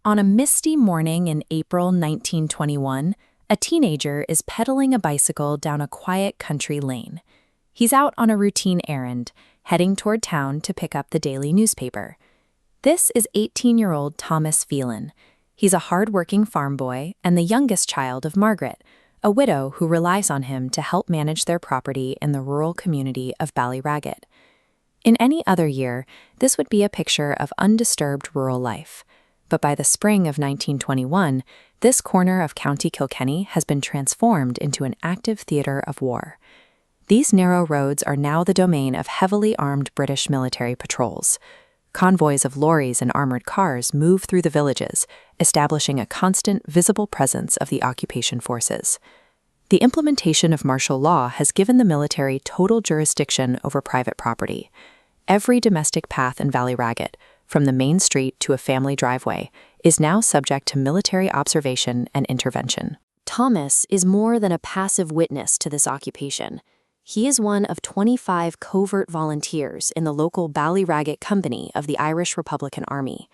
On a misty morning in April 1921, a teenager is pedaling a bicycle down a quiet country lane. He's out on a routine errand, heading toward town to pick up the daily newspaper. This is 18-year-old Thomas Phelan. He's a hard-working farm boy and the youngest child of Margaret, a widow who relies on him to help manage their property in the rural community of Ballyragget. In any other year, this would be a picture of undisturbed rural life. But by the spring of 1921, this corner of County Kilkenny has been transformed into an active theater of war. These narrow roads are now the domain of heavily armed British military patrols. Convoys of lorries and armored cars move through the villages, establishing a constant, visible presence of the occupation forces. The implementation of martial law has given the military total jurisdiction over private property. Every domestic path in Ballyragget, from the main street to a family driveway, is now subject to military observation and intervention. Thomas is more than a passive witness to this occupation. He is one of 25 covert volunteers in the local Ballyragget Company of the Irish Republican Army.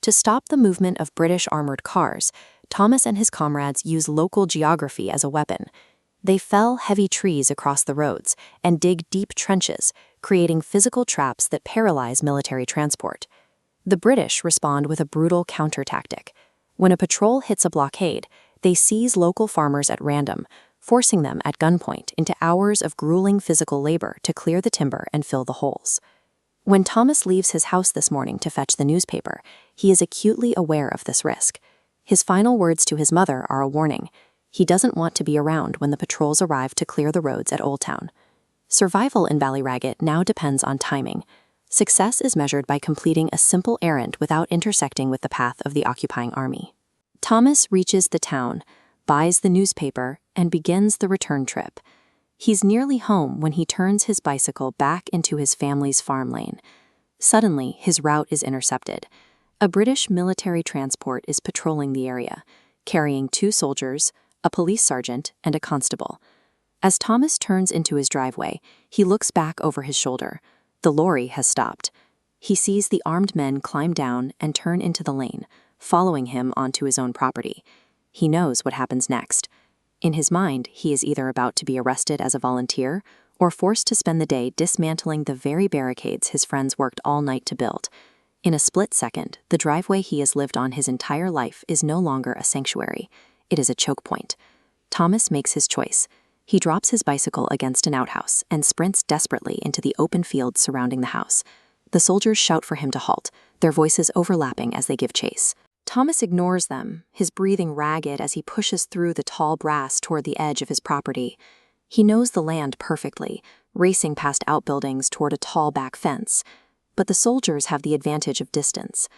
To stop the movement of British armored cars, Thomas and his comrades use local geography as a weapon. They fell heavy trees across the roads and dig deep trenches, creating physical traps that paralyze military transport. The British respond with a brutal counter-tactic. When a patrol hits a blockade, they seize local farmers at random, forcing them at gunpoint into hours of grueling physical labor to clear the timber and fill the holes. When Thomas leaves his house this morning to fetch the newspaper, he is acutely aware of this risk. His final words to his mother are a warning. He doesn't want to be around when the patrols arrive to clear the roads at Old Town. Survival in Ballyragget now depends on timing. Success is measured by completing a simple errand without intersecting with the path of the occupying army. Thomas reaches the town, buys the newspaper, and begins the return trip. He's nearly home when he turns his bicycle back into his family's farm lane. Suddenly, his route is intercepted. A British military transport is patrolling the area, carrying 2 soldiers, a police sergeant, and a constable. As Thomas turns into his driveway, he looks back over his shoulder. The lorry has stopped. He sees the armed men climb down and turn into the lane, following him onto his own property. He knows what happens next. In his mind, he is either about to be arrested as a volunteer or forced to spend the day dismantling the very barricades his friends worked all night to build. In a split second, the driveway he has lived on his entire life is no longer a sanctuary. It is a choke point. Thomas makes his choice. He drops his bicycle against an outhouse and sprints desperately into the open fields surrounding the house. The soldiers shout for him to halt, their voices overlapping as they give chase. Thomas ignores them, his breathing ragged as he pushes through the tall grass toward the edge of his property. He knows the land perfectly, racing past outbuildings toward a tall back fence. But the soldiers have the advantage of distance.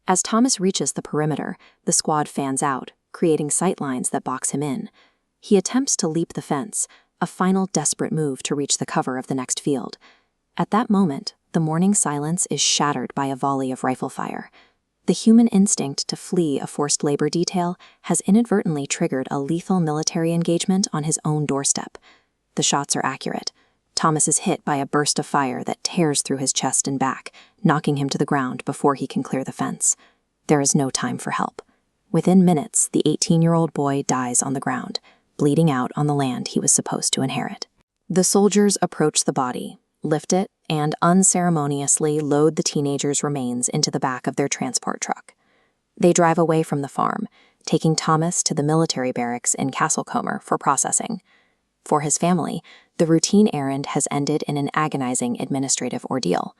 As Thomas reaches the perimeter, the squad fans out, creating sight lines that box him in. He attempts to leap the fence, a final desperate move to reach the cover of the next field. At that moment, the morning silence is shattered by a volley of rifle fire. The human instinct to flee a forced labor detail has inadvertently triggered a lethal military engagement on his own doorstep. The shots are accurate. Thomas is hit by a burst of fire that tears through his chest and back, knocking him to the ground before he can clear the fence. There is no time for help. Within minutes, the 18-year-old boy dies on the ground, bleeding out on the land he was supposed to inherit. The soldiers approach the body, lift it, and unceremoniously load the teenager's remains into the back of their transport truck. They drive away from the farm, taking Thomas to the military barracks in Castlecomer for processing. For his family, the routine errand has ended in an agonizing administrative ordeal.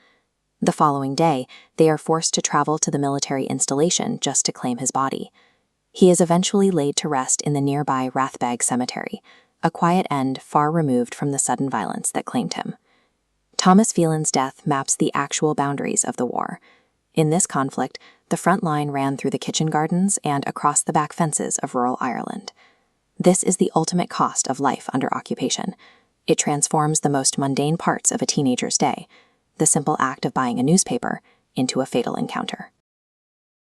The following day, they are forced to travel to the military installation just to claim his body. He is eventually laid to rest in the nearby Rathbag Cemetery, a quiet end far removed from the sudden violence that claimed him. Thomas Phelan's death maps the actual boundaries of the war. In this conflict, the front line ran through the kitchen gardens and across the back fences of rural Ireland. This is the ultimate cost of life under occupation. It transforms the most mundane parts of a teenager's day, the simple act of buying a newspaper, into a fatal encounter.